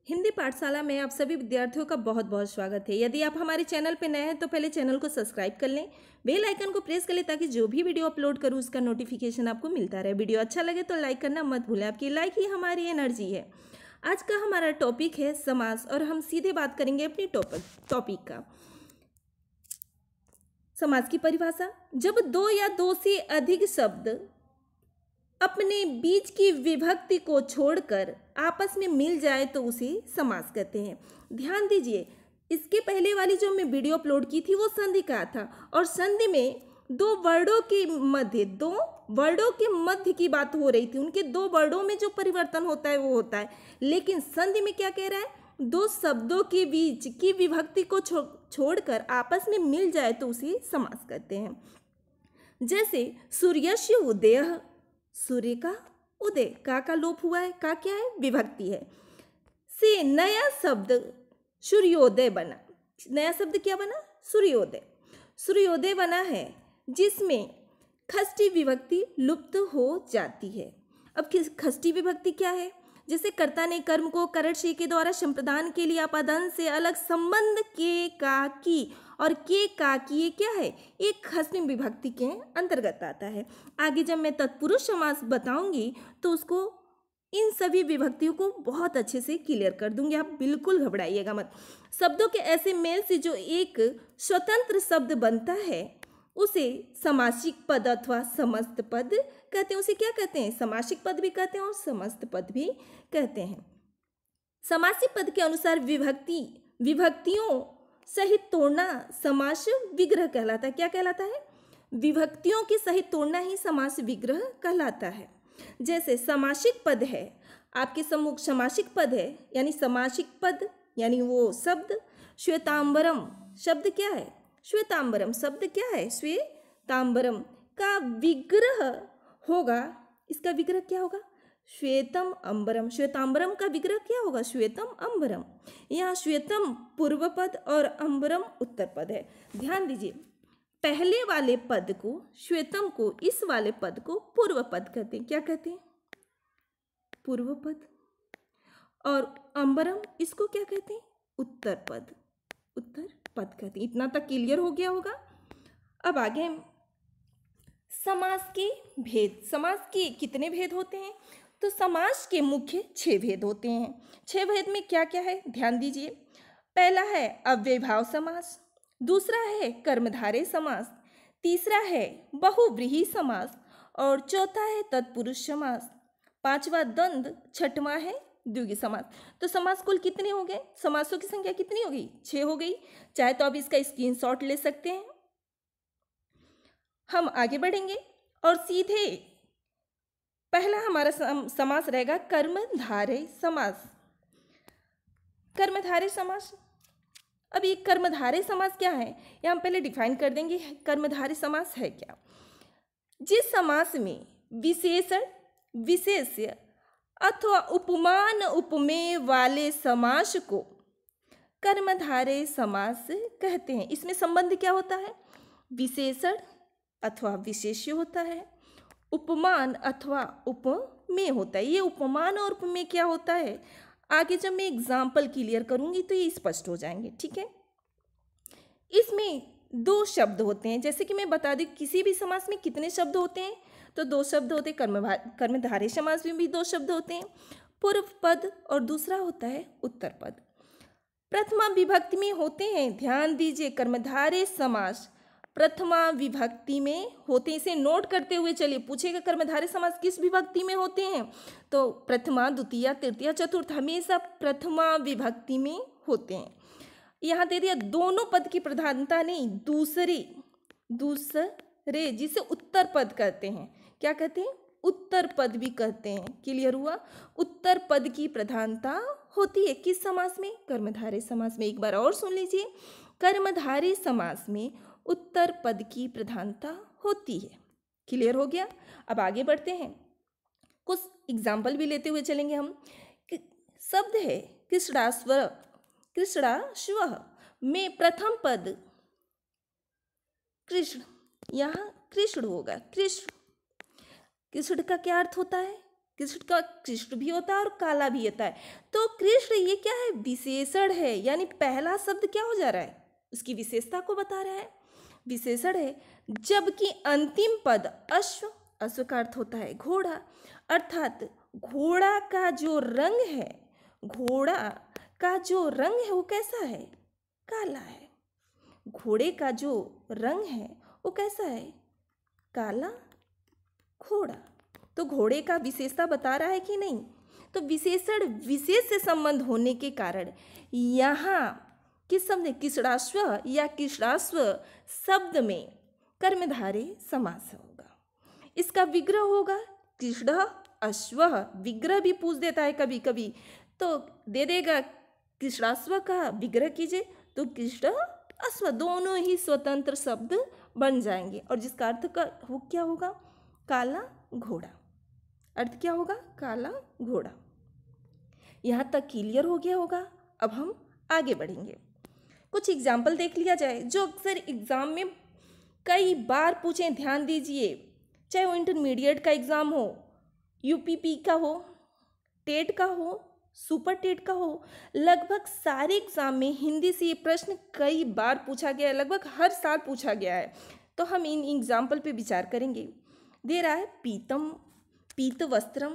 हिंदी पाठशाला में आप सभी विद्यार्थियों का बहुत बहुत स्वागत है। यदि आप हमारे चैनल पर नए हैं तो पहले चैनल को सब्सक्राइब कर लें, बेल आइकन को प्रेस कर लें ताकि जो भी वीडियो अपलोड करूं उसका नोटिफिकेशन आपको मिलता रहे। वीडियो अच्छा लगे तो लाइक करना मत भूलें, आपकी लाइक ही हमारी एनर्जी है। आज का हमारा टॉपिक है समास और हम सीधे बात करेंगे अपनी टॉपिक का। समास की परिभाषा: जब दो या दो से अधिक शब्द अपने बीच की विभक्ति को छोड़कर आपस में मिल जाए तो उसे समास कहते हैं। ध्यान दीजिए, इसके पहले वाली जो मैं वीडियो अपलोड की थी वो संधि का था और संधि में दो वर्डों के मध्य की बात हो रही थी। उनके दो वर्डों में जो परिवर्तन होता है वो होता है, लेकिन संधि में क्या कह रहा है? दो शब्दों के बीच की विभक्ति को छोड़कर आपस में मिल जाए तो उसे समास कहते हैं। जैसे सूर्यस्य उदयः, सूर्य का उदय, का लोप हुआ है, का क्या है? विभक्ति है। से नया शब्द सूर्योदय बना। नया शब्द क्या बना? सूर्योदय। सूर्योदय बना है जिसमें खष्टी विभक्ति लुप्त हो जाती है। अब खष्टी विभक्ति क्या है? जैसे कर्ता ने कर्म को करट के द्वारा संप्रदान के लिए अपदन से अलग संबंध के का की और के का की, ये क्या है? एक खष्टी विभक्ति के अंतर्गत आता है। आगे जब मैं तत्पुरुष समास बताऊंगी तो उसको इन सभी विभक्तियों को बहुत अच्छे से क्लियर कर दूंगी, आप बिल्कुल घबराइएगा मत। शब्दों के ऐसे मेल से जो एक स्वतंत्र शब्द बनता है उसे समासिक पद अथवा समस्त पद कहते हैं। उसे क्या कहते हैं? समासिक पद भी कहते हैं और समस्त पद भी कहते हैं। समासिक पद के अनुसार विभक्तियों सहित तोड़ना समास विग्रह कहलाता है। क्या कहलाता है? विभक्तियों के सहित तोड़ना ही समास विग्रह कहलाता है। जैसे समासिक पद है, आपके सम्मुख समासिक पद है, यानी समासिक पद यानी वो शब्द श्वेतांबरम। शब्द क्या है? श्वेतांबरम। शब्द क्या है? श्वेतांबरम का विग्रह होगा। इसका विग्रह क्या होगा? श्वेतम अंबरम। श्वेतांबरम का विग्रह क्या होगा? श्वेतम अंबरम। यहाँ श्वेतम पूर्व पद और अंबरम उत्तर पद है। ध्यान दीजिए, पहले वाले पद को, श्वेतम को, इस वाले पद को पूर्व पद कहते हैं। क्या कहते हैं? पूर्व पद। और अंबरम, इसको क्या कहते हैं? उत्तर पद। उत्तर पद कहते हैं। इतना तक क्लियर हो गया होगा। अब आगे समास के भेद। समास के कितने भेद होते हैं? तो समास के मुख्य 6 भेद होते हैं। 6 भेद में क्या क्या है ध्यान दीजिए। पहला है अव्ययभाव समास, दूसरा है कर्मधारय समास, तीसरा है बहुव्रीहि समास और चौथा है तत्पुरुष समास, पांचवा द्वंद्व, छठवां है द्विगु समास। तो समास कुल कितने हो गए? समासों की संख्या कितनी हो गई? 6 हो गई। चाहे तो आप इसका स्क्रीनशॉट ले सकते हैं। हम आगे बढ़ेंगे और सीधे पहला हमारा समास रहेगा कर्मधारय समास। कर्मधारय समास। अब ये कर्मधारय समास क्या है, ये हम पहले डिफाइन कर देंगे। कर्मधारय समास है क्या? जिस समास में विशेषण, विशेष्य अथवा उपमान उपमेय वाले समास को कर्मधारय समास कहते हैं। इसमें संबंध क्या होता है? विशेषण अथवा विशेष्य होता है, उपमान अथवा उपमेय होता है। ये उपमान और उपमेय क्या होता है, आगे जब मैं एग्जाम्पल क्लियर करूंगी तो ये स्पष्ट हो जाएंगे। ठीक है, इसमें 2 शब्द होते हैं। जैसे कि मैं बता दूं, किसी भी समास में कितने शब्द होते हैं? तो 2 शब्द होते हैं। कर्मधारय समास में भी 2 शब्द होते हैं, पूर्व पद और दूसरा होता है उत्तर पद। प्रथमा विभक्ति में होते हैं। ध्यान दीजिए, कर्मधारय समास प्रथमा विभक्ति में होते हैं। इसे नोट करते हुए चलिए। पूछेगा कर्मधारय समास किस विभक्ति में होते हैं, तो प्रथमा, द्वितीया, तृतीया, चतुर्थ, हमेशा प्रथमा विभक्ति में होते हैं। यहाँ दे दिया दोनों पद की प्रधानता नहीं, दूसरे जिसे उत्तर पद कहते हैं। क्या कहते हैं? उत्तर पद भी कहते हैं। क्लियर हुआ? उत्तर पद की प्रधानता होती है किस समास में? कर्मधारय समास में। एक बार और सुन लीजिए, कर्मधारय समास में उत्तर पद की प्रधानता होती है। क्लियर हो गया? अब आगे बढ़ते हैं, कुछ एग्जाम्पल भी लेते हुए चलेंगे हम। शब्द है कृष्णाश्व, कृष्णाश्व में प्रथम पद कृष्ण, यहाँ कृष्ण होगा। कृष्ण, कृष्ण का क्या अर्थ होता है? कृष्ण का कृष्ण भी होता है और काला भी होता है। तो कृष्ण ये क्या है, विशेषण है, यानी पहला शब्द क्या हो जा रहा है, उसकी विशेषता को बता रहा है, विशेषण है। जबकि अंतिम पद अश्व, अश्व का अर्थ होता है घोड़ा, अर्थात घोड़ा का जो रंग है, घोड़ा का जो रंग है वो कैसा है, काला है। घोड़े का जो रंग है वो कैसा है, काला घोड़ा। तो घोड़े का विशेषता बता रहा है कि नहीं। तो विशेषण विशेष से संबंध होने के कारण यहाँ किस शब्द में, कृष्णाश्व या कृष्णाश्व शब्द में कर्मधारय समास होगा। इसका विग्रह होगा कृष्ण अश्व, विग्रह भी पूछ देता है कभी कभी, तो दे देगा कृष्णाश्व का विग्रह कीजिए, तो कृष्ण अश्व दोनों ही स्वतंत्र शब्द बन जाएंगे और जिसका अर्थ का वो क्या होगा, काला घोड़ा। अर्थ क्या होगा, काला घोड़ा। यहाँ तक क्लियर हो गया होगा। अब हम आगे बढ़ेंगे, कुछ एग्जाम्पल देख लिया जाए जो अक्सर एग्जाम में कई बार पूछें। ध्यान दीजिए, चाहे वो इंटरमीडिएट का एग्ज़ाम हो, यूपीपी का हो, टेट का हो, सुपर टेट का हो, लगभग सारे एग्जाम में हिंदी से ये प्रश्न कई बार पूछा गया है, लगभग हर साल पूछा गया है। तो हम इन एग्जाम्पल पे विचार करेंगे। दे रहा है पीतम, पीत वस्त्रम,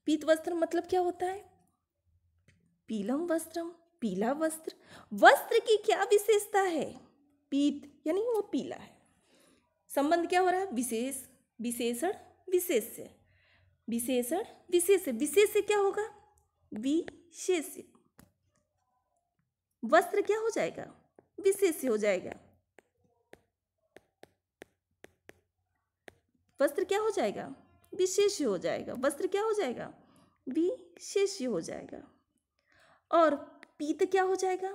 पीत वस्त्र मतलब क्या होता है, पीलम वस्त्रम, पीला वस्त्र। वस्त्र की क्या विशेषता है, पीत यानी वो पीला है। संबंध क्या हो रहा है, विशेष, विशेषण विशेष्य, विशेषण विशेष्य, विशेष्य क्या होगा, विशेष्य। वस्त्र क्या हो जाएगा, विशेष्य हो जाएगा। वस्त्र क्या हो जाएगा, विशेष्य हो जाएगा। वस्त्र क्या हो जाएगा, विशेष्य हो जाएगा। और पीत क्या हो जाएगा,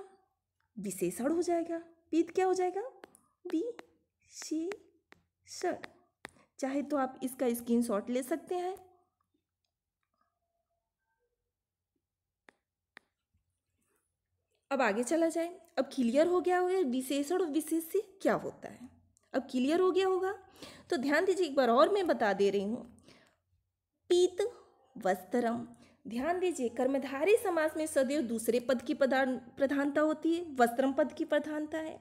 विशेषण हो जाएगा। पीत क्या हो जाएगा, विशेषण। चाहे तो आप इसका स्क्रीनशॉट ले सकते हैं। अब आगे चला जाए। अब क्लियर हो गया होगा विशेषण और विशेष्य क्या होता है, अब क्लियर हो गया होगा। तो ध्यान दीजिए, एक बार और मैं बता दे रही हूँ। पीत वस्त्रम, ध्यान दीजिए, कर्मधारय समास में सदैव दूसरे पद की प्रधानता होती है, वस्त्रम पद की प्रधानता है,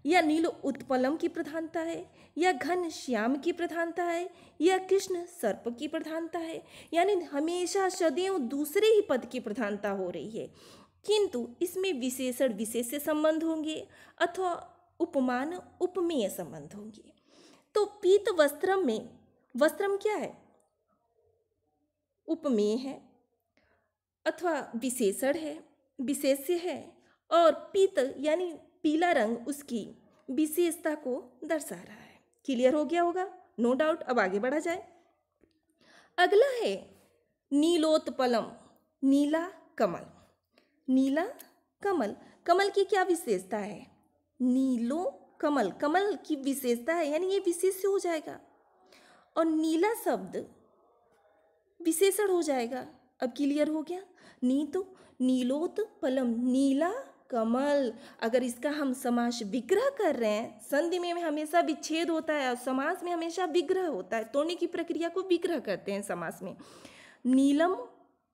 या नील उत्पलम की प्रधानता है, या घन श्याम की प्रधानता है, या कृष्ण सर्प की प्रधानता है। यानी हमेशा सदैव दूसरे ही पद की प्रधानता हो रही है, किंतु इसमें विशेषण विशेष से संबंध होंगे अथवा उपमान उपमेय संबंध होंगे। तो पीत वस्त्रम में वस्त्रम क्या है, उपमेय है अथवा विशेषण है, विशेष्य है, और पीत यानी पीला रंग उसकी विशेषता को दर्शा रहा है। क्लियर हो गया होगा, नो डाउट। अब आगे बढ़ा जाए। अगला है नीलोत्पलम, नीला कमल। नीला कमल, कमल की क्या विशेषता है, नीलो कमल, कमल की विशेषता है, यानी ये विशेष्य हो जाएगा। और नीला शब्द विशेषण हो जाएगा। अब क्लियर हो गया। नीतो नीलोत्पलम, नीला कमल। अगर इसका हम समास विग्रह कर रहे हैं, संधि में हमेशा विच्छेद होता है और समास में हमेशा विग्रह होता है, तोड़ने की प्रक्रिया को विग्रह करते हैं समास में। नीलम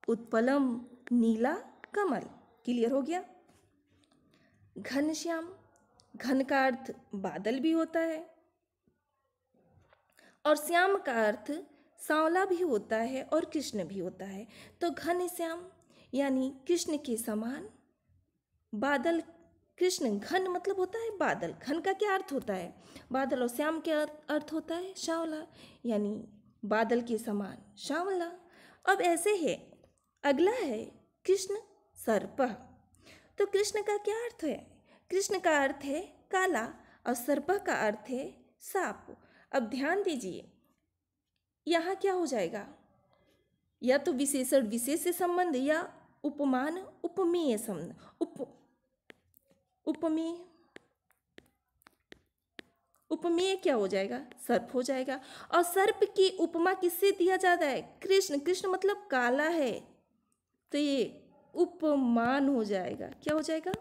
उत्पलम, नीला कमल। क्लियर हो गया। घनश्याम, घन का अर्थ बादल भी होता है और श्याम का अर्थ सांवला भी होता है और कृष्ण भी होता है। तो घनश्याम यानी कृष्ण के समान बादल। कृष्ण, घन मतलब होता है बादल, घन का क्या अर्थ होता है, बादल, और श्याम क्या अर्थ होता है, सांवला, यानी बादल के समान सांवला। अब ऐसे है, अगला है कृष्ण सर्प। तो कृष्ण का क्या अर्थ है, कृष्ण का अर्थ है काला और सर्प का अर्थ है सांप। अब ध्यान दीजिए, यहाँ क्या हो जाएगा, या तो विशेषण विशेष से संबंध या उपमान उपमेय संबंध। उपमेय, उपमेय क्या हो जाएगा, सर्प हो जाएगा। और सर्प की उपमा किससे दिया जाता है, कृष्ण। कृष्ण मतलब काला है, तो ये उपमान हो जाएगा। क्या हो जाएगा,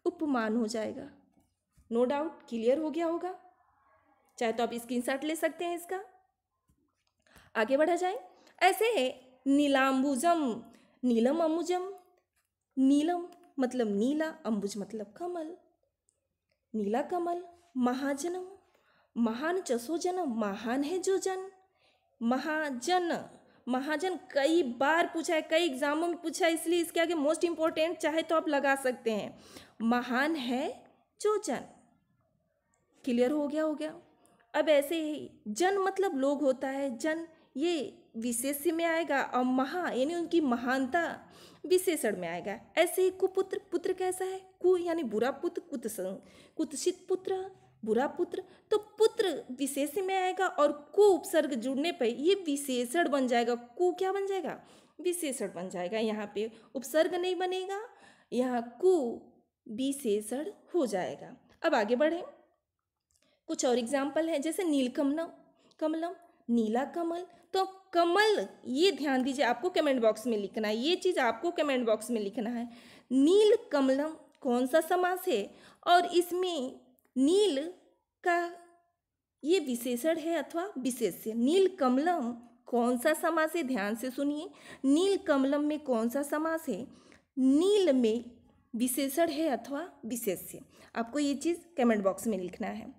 उपमान हो जाएगा। नो डाउट क्लियर हो गया होगा। चाहे तो आप स्क्रीनशॉट ले सकते हैं इसका। आगे बढ़ा जाए। ऐसे है नीलाम्बुजम, नीलम अम्बुजम, नीलम मतलब नीला, अम्बुज मतलब कमल, नीला कमल। महाजनम, महान चसो जनम, महान है जो जन, महाजन, महाजन कई बार पूछा है, कई एग्जामों में पूछा है, इसलिए इसके आगे मोस्ट इंपॉर्टेंट चाहे तो आप लगा सकते हैं, महान है जो जन। क्लियर हो गया, हो गया। अब ऐसे ही जन मतलब लोग होता है, जन ये विशेष्य में आएगा और महा यानी उनकी महानता विशेषण में आएगा। ऐसे ही कुपुत्र, पुत्र कैसा है, कु यानी बुरा पुत्र, कुत्सित पुत्र, बुरा पुत्र, तो पुत्र विशेष्य में आएगा और कु उपसर्ग जुड़ने पर ये विशेषण बन जाएगा। कु क्या बन जाएगा, विशेषण बन जाएगा। यहाँ पे उपसर्ग नहीं बनेगा, यहाँ कु विशेषण हो जाएगा। अब आगे बढ़े, कुछ और एग्जाम्पल है, जैसे नीलकमलम, कमलम, नीला कमल। तो कमल, ये ध्यान दीजिए, आपको कमेंट बॉक्स में लिखना है, ये चीज़ आपको कमेंट बॉक्स में लिखना है। नील कमलम कौन सा समास है, और इसमें नील का ये विशेषण है अथवा विशेष्य। नील कमलम कौन सा समास है, ध्यान से सुनिए। नील कमलम में कौन सा समास है, नील में विशेषण है अथवा विशेष्य। आपको ये चीज़ कमेंट बॉक्स में लिखना है।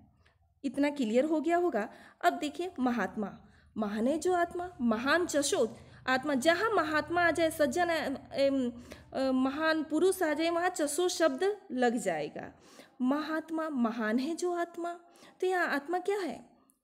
इतना क्लियर हो गया होगा। अब देखिए महात्मा, महान है जो आत्मा, महान चशोद आत्मा, जहाँ महात्मा आ जाए, सज्जन महान पुरुष आ जाए, वहाँ चशो शब्द लग जाएगा। महात्मा, महान है जो आत्मा, तो यहाँ आत्मा क्या है,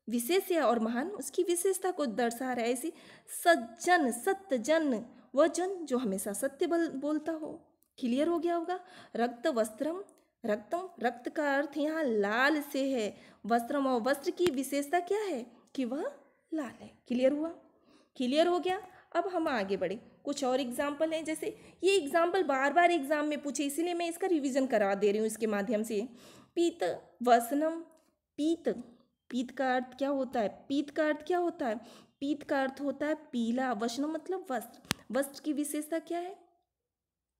विशेष है, और महान उसकी विशेषता को दर्शा रहा है। ऐसी सज्जन, सत्य जन, वह जन जो हमेशा सत्य बोलता हो। क्लियर हो गया होगा। रक्त वस्त्रम, रक्तम, रक्त का अर्थ यहाँ लाल से है, वस्त्रम, और वस्त्र की विशेषता क्या है कि वह लाल है। क्लियर हुआ, क्लियर हो गया। अब हम आगे बढ़े, कुछ और एग्जाम्पल हैं, जैसे ये एग्जाम्पल बार बार एग्जाम में पूछे, इसीलिए मैं इसका रिवीजन करवा दे रही हूँ इसके माध्यम से। पीत वसनम, पीत, पीत का अर्थ क्या होता है, पीत का अर्थ क्या होता है, पीत का अर्थ होता है पीला, वसनम मतलब वस्त्र, वस्त्र की विशेषता क्या है,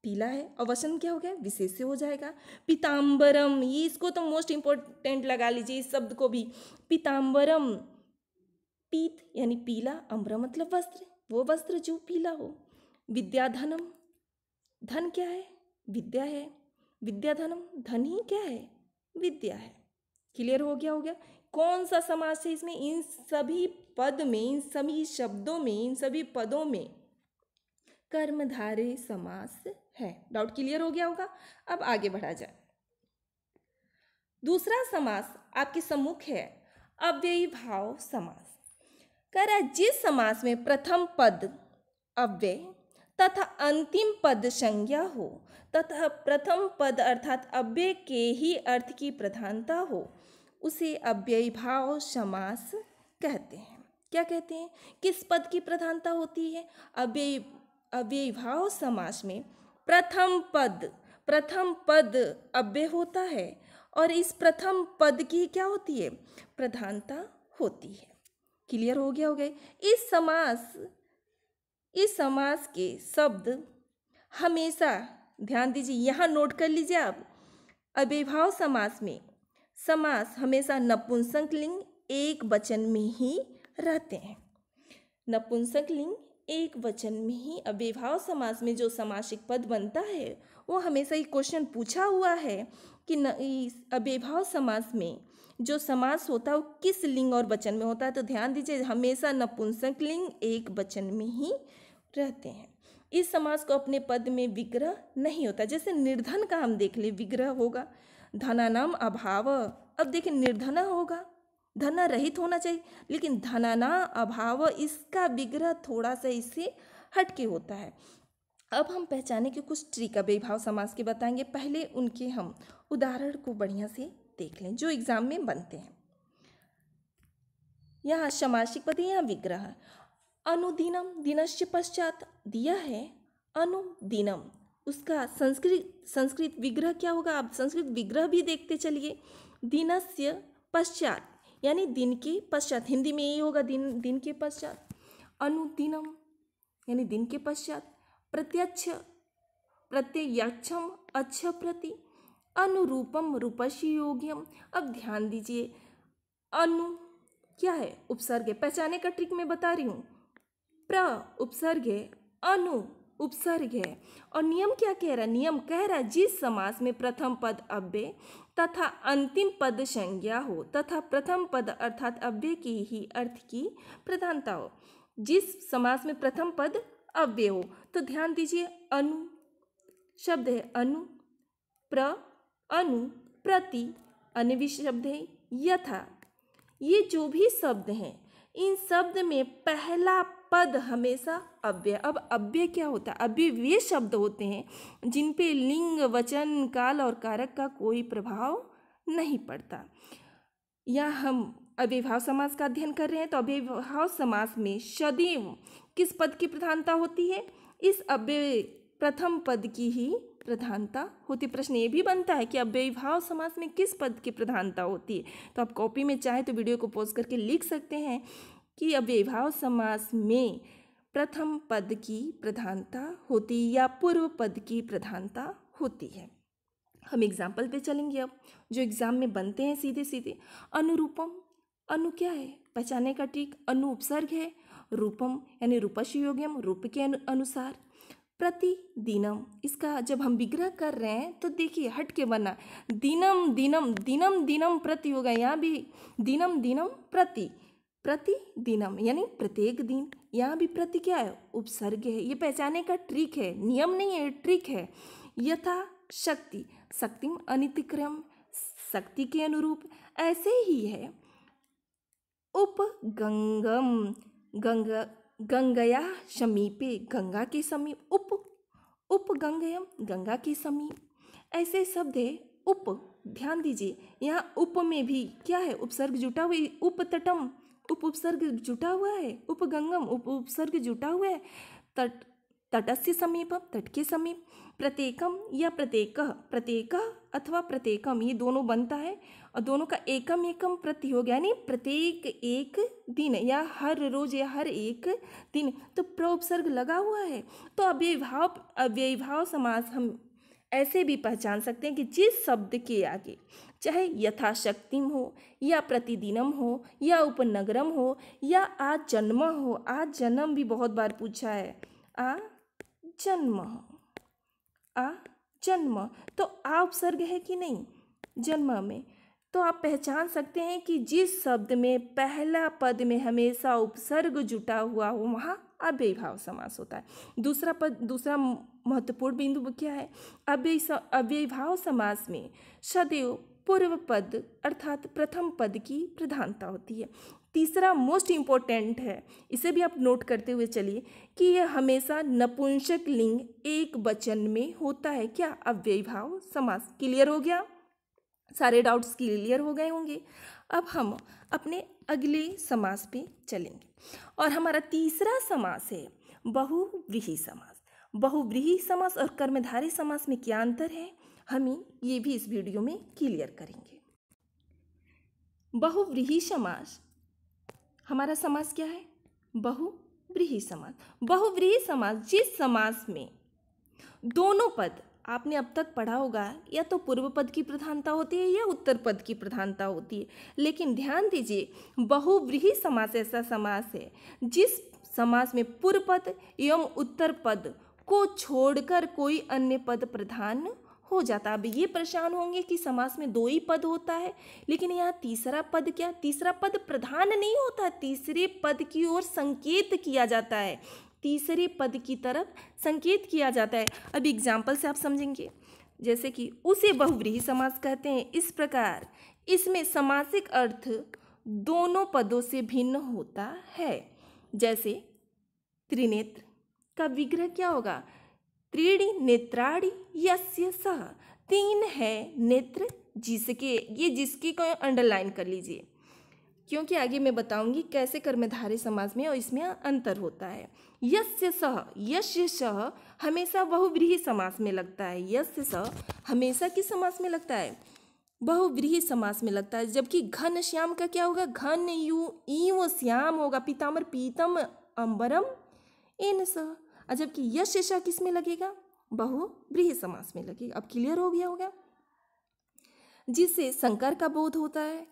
पीला है, और वसन क्या हो गया, विशेष से हो जाएगा। पीताम्बरम, ये इसको तो मोस्ट इंपॉर्टेंट लगा लीजिए इस शब्द को भी। पीताम्बरम, पीत यानी पीला, अम्बर मतलब वस्त्र, वो वस्त्र जो पीला हो। विद्याधनम, धन क्या है, विद्या है, विद्याधनम, धन ही क्या है, विद्या है। क्लियर हो गया, हो गया। कौन सा समास है इसमें, इन सभी पद में, इन सभी शब्दों में, इन सभी पदों में कर्मधारय समास है। डाउट क्लियर हो गया होगा। अब आगे बढ़ा जाए। दूसरा समास आपके सम्मुख है अव्ययी भाव समास। कह रहा है जिस समास में प्रथम पद अव्यय तथा अंतिम पद संज्ञा हो तथा प्रथम पद अर्थात अव्यय के ही अर्थ की प्रधानता हो, उसे अव्ययी भाव समास कहते हैं। क्या कहते हैं, किस पद की प्रधानता होती है, अव्ययी भाव समास में प्रथम पद अव्यय होता है, और इस प्रथम पद की क्या होती है, प्रधानता होती है। क्लियर हो गया, हो गए। इस समास के शब्द हमेशा ध्यान दीजिए, यहाँ नोट कर लीजिए आप, अव्ययीभाव समास में समास हमेशा नपुंसक लिंग एक वचन में ही रहते हैं। नपुंसक लिंग एक वचन में ही अव्ययीभाव समास में जो समासिक पद बनता है, वो हमेशा ये क्वेश्चन पूछा हुआ है कि अव्ययीभाव समास में जो समास होता है वो किस लिंग और वचन में होता है। तो ध्यान दीजिए, हमेशा नपुंसक लिंग एक वचन में ही रहते हैं। इस समास को अपने पद में विग्रह नहीं होता। जैसे निर्धन का हम देख ले, विग्रह होगा, धनानाम अभाव। अब देखिए निर्धना होगा, धना रहित होना चाहिए, लेकिन धनाना अभाव इसका विग्रह थोड़ा सा इससे हटके होता है। अब हम पहचाने के कुछ ट्रिक अव्ययीभाव समास के बताएंगे। पहले उनके हम उदाहरण को बढ़िया से देख लें जो एग्जाम में बनते हैं। यहाँ समासिक पद, यहाँ विग्रह। अनुदिनम, दिनस्य पश्चात दिया है अनुदिनम, उसका संस्कृत विग्रह क्या होगा, आप संस्कृत विग्रह भी देखते चलिए। दिनस्य पश्चात यानी दिन के पश्चात, हिंदी में यही होगा, दिन के पश्चात। अनुदिनम यानी दिन के पश्चात। प्रत्यक्ष, प्रत्यक्षम, अच्छ प्रति। अनुरूपम, रूपस्य योग्यम। अब ध्यान दीजिए, अनु क्या है, उपसर्ग है। पहचाने का ट्रिक मैं बता रही हूँ। प्र उपसर्ग है, अनु उपसर्ग है। और नियम क्या कह रहा है? नियम कह रहा है जिस समास में प्रथम पद अव्यय तथा अंतिम पद संज्ञा हो तथा प्रथम पद अर्थात अव्यय की ही अर्थ की प्रधानता हो। जिस समास में प्रथम पद अव्यय हो, तो ध्यान दीजिए, अनु शब्द है, अनु, प्र, अनु, प्रति, अन्य भी शब्द है, यथा। ये जो भी शब्द हैं, इन शब्द में पहला पद हमेशा अव्यय। अब अव्यय क्या होता है? अव्यय वे शब्द होते हैं जिन पे लिंग, वचन, काल और कारक का कोई प्रभाव नहीं पड़ता। यहाँ हम अव्ययभाव समास का अध्ययन कर रहे हैं, तो अव्ययभाव समास में सदैव किस पद की प्रधानता होती है? इस अव्यय प्रथम पद की ही प्रधानता होती। प्रश्न ये भी बनता है कि अव्ययभाव समास में किस पद की प्रधानता होती है? तो आप कॉपी में चाहे तो वीडियो को पॉज करके लिख सकते हैं कि अव्ययभाव समास में प्रथम पद की प्रधानता होती या पूर्व पद की प्रधानता होती है। हम एग्जाम्पल पे चलेंगे अब, जो एग्जाम में बनते हैं सीधे सीधे। अनुरूपम, अनु क्या है? पहचाने का ट्रिक, अनु उपसर्ग है, रूपम यानी रूपस्य योग्यम, रूप के अनुसार। प्रतिदिनम, इसका जब हम विग्रह कर रहे हैं तो देखिए हट के बना, दिनम दिनम, दिनम दिनम प्रति होगा, यहाँ भी दिनम दिनम प्रति, प्रतिदिनम यानी प्रत्येक दिन। यहाँ भी प्रति क्या है? उपसर्ग है। ये पहचाने का ट्रिक है, नियम नहीं है, ट्रिक है। यथा शक्ति, शक्तिम अनितिक्रम, शक्ति के अनुरूप। ऐसे ही है उपगंगम, गंगा, गंगया समीपे, गंगा के समीप, उपगंगयम, गंगा के समीप। ऐसे शब्द है उप, ध्यान दीजिए, यहाँ उप में भी क्या है? उपसर्ग जुटा हुआ है। उपतटम, उप उपसर्ग जुटा हुआ है। उपगंगम, उप उपसर्ग जुटा हुआ है। तट, तटस्य समीपम, तट के समीप। प्रत्येकम या प्रत्येकः, प्रत्येकः अथवा प्रत्येकम, ये दोनों बनता है और दोनों का एकम एकम प्रति हो गया, यानी प्रत्येक एक दिन या हर रोज या हर एक दिन। तो प्र उपसर्ग लगा हुआ है। तो अव्ययभाव समास हम ऐसे भी पहचान सकते हैं कि जिस शब्द के आगे चाहे यथाशक्तिम हो या प्रतिदिनम हो या उपनगरम हो या आज जन्म हो, आज जन्म भी बहुत बार पूछा है, आ जन्म, आ जन्म, तो आ उपसर्ग है कि नहीं जन्म में? तो आप पहचान सकते हैं कि जिस शब्द में पहला पद में हमेशा उपसर्ग जुटा हुआ हो वहाँ अव्ययभाव समास होता है। दूसरा महत्वपूर्ण बिंदु क्या है? अव्ययभाव समास में सदैव पूर्व पद अर्थात प्रथम पद की प्रधानता होती है। तीसरा मोस्ट इम्पोर्टेंट है, इसे भी आप नोट करते हुए चलिए कि यह हमेशा नपुंसक लिंग एक वचन में होता है। क्या? अव्ययभाव समास। क्लियर हो गया? सारे डाउट्स क्लियर हो गए होंगे। अब हम अपने अगले समास पे चलेंगे और हमारा तीसरा समास है बहुव्रीहि समास। बहुव्रीहि समास और कर्मधारय समास में क्या अंतर है, हम ये भी इस वीडियो में क्लियर करेंगे। बहुव्रीहि समास, हमारा समास क्या है? बहुव्रीहि समास। बहुव्रीहि समास जिस समास में दोनों पद, आपने अब तक पढ़ा होगा, या तो पूर्व पद की प्रधानता होती है या उत्तर पद की प्रधानता होती है। लेकिन ध्यान दीजिए, बहुव्रीहि समास ऐसा समास है जिस समास में पूर्व पद एवं उत्तर पद को छोड़कर कोई अन्य पद प्रधान हो जाता है। अब ये परेशान होंगे कि समास में दो ही पद होता है, लेकिन यहाँ तीसरा पद क्या? तीसरा पद प्रधान नहीं होता, तीसरे पद की ओर संकेत किया जाता है, तीसरे पद की तरफ संकेत किया जाता है। अब एग्जाम्पल से आप समझेंगे, जैसे कि उसे बहुव्रीहि समास कहते हैं। इस प्रकार इसमें समासिक अर्थ दोनों पदों से भिन्न होता है। जैसे त्रिनेत्र का विग्रह क्या होगा? त्रीणि नेत्राणि यस्य सः, तीन है नेत्र जिसके, ये जिसके को अंडरलाइन कर लीजिए क्योंकि आगे मैं बताऊंगी कैसे कर्मधारय समास में और इसमें अंतर होता है। यस्य सः, यस्य सः हमेशा बहुव्रीहि समास में लगता है। यस्य सः हमेशा किस समास में लगता है? बहुव्रीहि समास में लगता है। जबकि घन श्याम का क्या होगा? घन यू ईव श्याम होगा, पीताम्बर पीतम अंबरम एन सः। जबकि यस्य सः किस में लगेगा? बहुव्रीहि समास में लगेगा। अब क्लियर हो गया होगा, जिससे संकर का बोध होता है।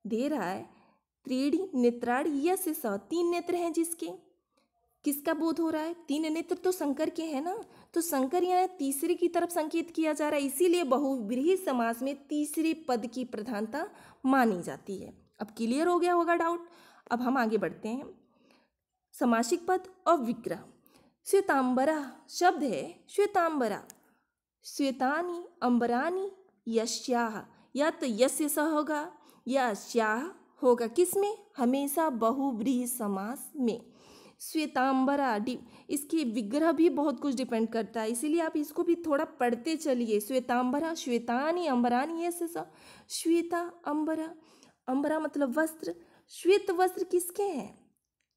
दे रहा है त्रीणि नेत्राणि यस्य सः, तीन नेत्र हैं जिसके, किसका बोध हो रहा है? तीन नेत्र तो शंकर के हैं ना, तो शंकर यहाँ तीसरे की तरफ संकेत किया जा रहा है, इसीलिए बहुव्रीहि समास में तीसरे पद की प्रधानता मानी जाती है। अब क्लियर हो गया होगा डाउट। अब हम आगे बढ़ते हैं। समासिक पद और विग्रह। श्वेतांबरा शब्द है श्वेतांबरा, श्वेतानी अंबरानी यस्याह, या तो यस्य स होगा या स्याह होगा, किसमें? हमेशा बहुव्रीहि समास में। श्वेतांबरा इसकी विग्रह भी बहुत कुछ डिपेंड करता है, इसीलिए आप इसको भी थोड़ा पढ़ते चलिए। श्वेतांबरा, श्वेतानी अंबरानी यस्य स, श्वेता अंबरा, अंबरा मतलब वस्त्र। श्वेत वस्त्र किसके हैं?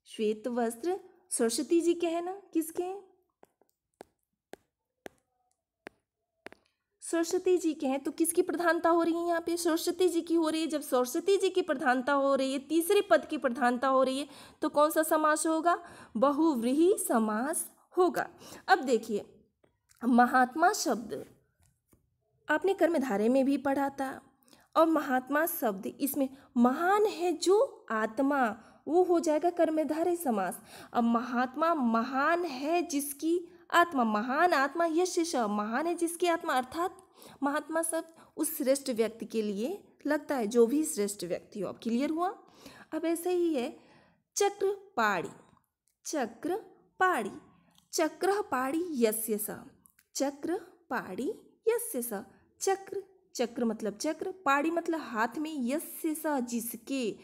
श्वेत वस्त्र सरस्वती जी के हैं ना, किसके हैं? सरस्वती जी के हैं। तो किसकी प्रधानता हो रही है यहाँ पे? सरस्वती जी की हो रही है। जब सरस्वती जी की प्रधानता हो रही है, तीसरे पद की प्रधानता हो रही है, तो कौन सा समास होगा? बहुव्रीहि समास होगा। अब देखिए, महात्मा शब्द आपने कर्मधारय में भी पढ़ा था, और महात्मा शब्द इसमें महान है जो आत्मा, वो हो जाएगा कर्मधारय समास। अब महात्मा महान है जिसकी आत्मा, महान आत्मा यश, महान है जिसकी आत्मा, अर्थात महात्मा शब्द उस श्रेष्ठ व्यक्ति के लिए लगता है, जो भी श्रेष्ठ व्यक्ति हो। अब क्लियर हुआ। अब ऐसे ही है चक्रपाणी, चक्रपाणी, चक्रपाणी यस्य स, चक्रपाणी यस्य स, चक्र, चक्र मतलब चक्र, पाड़ी मतलब हाथ में, यस्य स जिसके,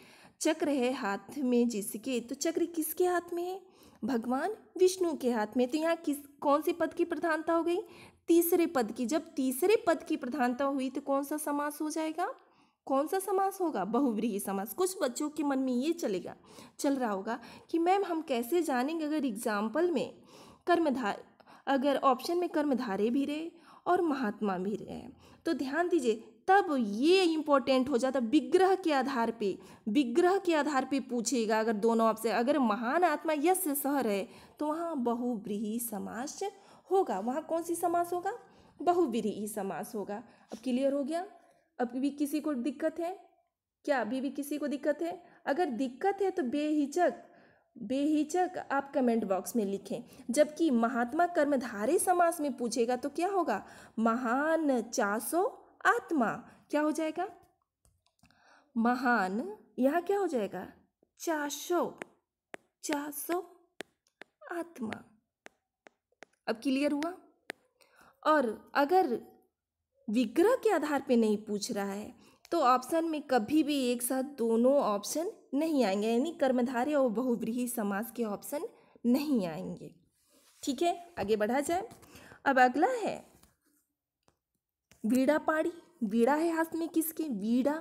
चक्र है हाथ में जिसके, तो चक्र किसके हाथ में है? भगवान विष्णु के हाथ में। तो यहाँ कौन सी पद की प्रधानता हो गई? तीसरे पद की। जब तीसरे पद की प्रधानता हुई तो कौन सा समास हो जाएगा? कौन सा समास होगा? बहुव्रीहि समास। कुछ बच्चों के मन में ये चल रहा होगा कि मैम हम कैसे जानेंगे अगर एग्जाम्पल में अगर ऑप्शन में कर्मधारय भी रहे और महात्मा भी रहे, तो ध्यान दीजिए तब ये इंपॉर्टेंट हो जाता। विग्रह के आधार पे पूछेगा। अगर दोनों ऑप्शन, अगर महान आत्मा यस्य सह रहे तो वहाँ बहुव्रीहि समास होगा। वहाँ कौन सी समास होगा? बहुव्रीहि समास होगा। अब क्लियर हो गया। अब भी किसी को दिक्कत है क्या? अभी भी किसी को दिक्कत है? अगर दिक्कत है तो बेहिचक आप कमेंट बॉक्स में लिखें। जबकि महात्मा कर्मधारय समास में पूछेगा तो क्या होगा? महान चासो आत्मा, क्या हो जाएगा? महान, यहाँ क्या हो जाएगा? चासो आत्मा। अब क्लियर हुआ। और अगर विग्रह के आधार पे नहीं पूछ रहा है तो ऑप्शन में कभी भी एक साथ दोनों ऑप्शन नहीं आएंगे, यानी कर्मधारय और बहुव्रीहि समास के ऑप्शन नहीं आएंगे। ठीक है, आगे बढ़ा जाए। अब अगला है वीड़ा पाड़ी। वीड़ा है हाथ में किसके? वीड़ा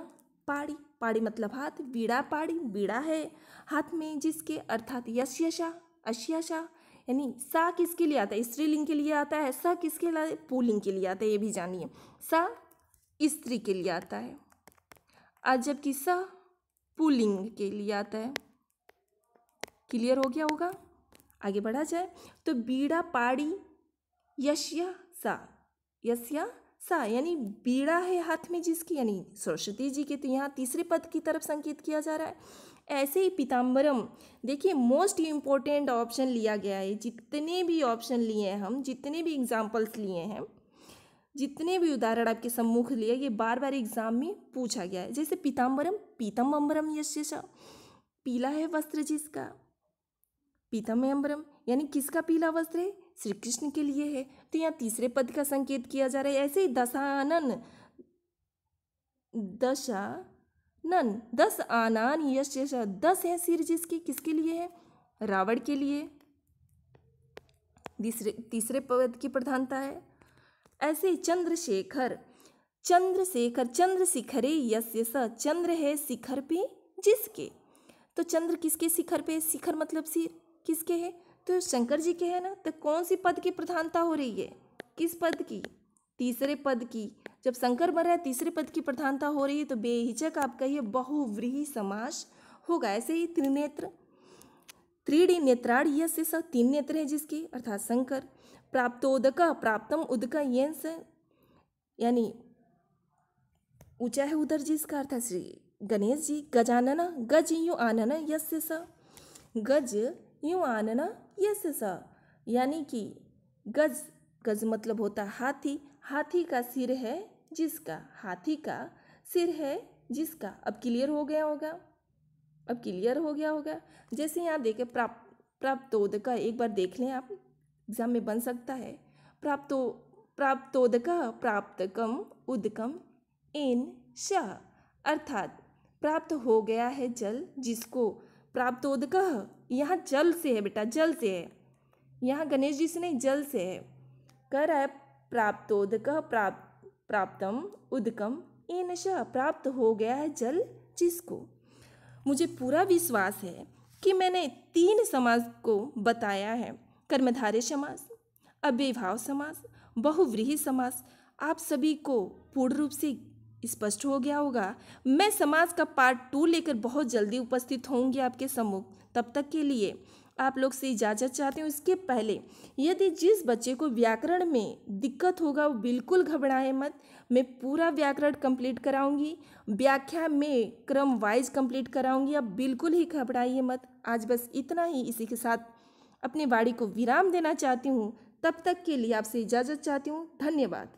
पाड़ी, पाड़ी मतलब हाथ, वीड़ा पाड़ी, वीड़ा है हाथ में जिसके, अर्थात यस्यशा, अश्यशा, यानी सा किसके लिए आता है? स्त्रीलिंग के लिए आता है। सा किसके लिए? पुल्लिंग के लिए आता है, ये भी जानिए। सा स्त्री के लिए आता है, आज जबकि सा पुल्लिंग के लिए आता है। क्लियर हो गया होगा। आगे बढ़ा जाए तो बीड़ा पाड़ी यस्या सा, यानी बीड़ा है हाथ में जिसकी, यानी सरस्वती जी के, तो यहाँ तीसरे पद की तरफ संकेत किया जा रहा है। ऐसे ही पीताम्बरम, देखिए मोस्ट इम्पोर्टेंट ऑप्शन लिया गया है। जितने भी ऑप्शन लिए हैं हम, जितने भी एग्जाम्पल्स लिए हैं, जितने भी उदाहरण आपके सम्मुख लिए, ये बार बार एग्जाम में पूछा गया है। जैसे पीताम्बरम, पीतम अम्बरम यस्य, पीला है वस्त्र जिसका, पीतम अम्बरम, यानी किसका पीला वस्त्र है? श्री कृष्ण के लिए है, तो यहाँ तीसरे पद का संकेत किया जा रहा है। ऐसे ही दशानन, दस आनान यस्य, 10 है सिर जिसके, किसके लिए है? रावण के लिए, तीसरे पद की प्रधानता है। ऐसे ही चंद्रशेखर, चंद्रशिखरे यस्य स, चंद्र है शिखर पे जिसके, तो चंद्र किसके शिखर पे? शिखर मतलब सिर, किसके है? तो शंकर जी के है ना। तो कौन सी पद की प्रधानता हो रही है? किस पद की? तीसरे पद की। जब शंकर बन रहा है तीसरे पद की प्रधानता हो रही है तो बेहिचक आप कहिए बहुव्रीहि समास होगा। ऐसे ही त्रिनेत्र, त्रीणि नेत्राणि यस्य स, 3 नेत्र है जिसके, अर्थात शंकर। प्राप्तोदक, प्राप्तम उदक यंस, यानी ऊंचा है उधर जिसका, अर्थात श्री गणेश जी। गजानन, गज यु आनन यस्य स, गज यूँ आनना यस सा, यानी कि गज, गज मतलब होता है हाथी, हाथी का सिर है जिसका, हाथी का सिर है जिसका। अब क्लियर हो गया होगा, अब क्लियर हो गया होगा। जैसे यहाँ देखें प्राप्तोदका, एक बार देख लें आप, एग्जाम में बन सकता है। प्राप्तोदका प्राप्तकम उदकम एन शाह, अर्थात प्राप्त हो गया है जल जिसको, प्राप्तोदकः यहाँ जल से है बेटा, जल से है, यहाँ गणेश जी से नहीं, जल से है। कह रहा है प्राप्तोदकः प्राप्तम उदकम एन शाह, प्राप्त हो गया है जल जिसको। मुझे पूरा विश्वास है कि मैंने 3 समास को बताया है, कर्मधारय समास, अव्ययभाव समास, बहुव्रीहि समास। आप सभी को पूर्ण रूप से स्पष्ट हो गया होगा। मैं समास का पार्ट 2 लेकर बहुत जल्दी उपस्थित होंगी आपके सम्मुख। तब तक के लिए आप लोग से इजाज़त चाहती हूँ। इसके पहले यदि जिस बच्चे को व्याकरण में दिक्कत होगा वो बिल्कुल घबराए मत, मैं पूरा व्याकरण कंप्लीट कराऊंगी, व्याख्या में क्रम वाइज कंप्लीट कराऊंगी, आप बिल्कुल ही घबराइए मत। आज बस इतना ही, इसी के साथ अपनी वाणी को विराम देना चाहती हूँ। तब तक के लिए आपसे इजाज़त चाहती हूँ। धन्यवाद।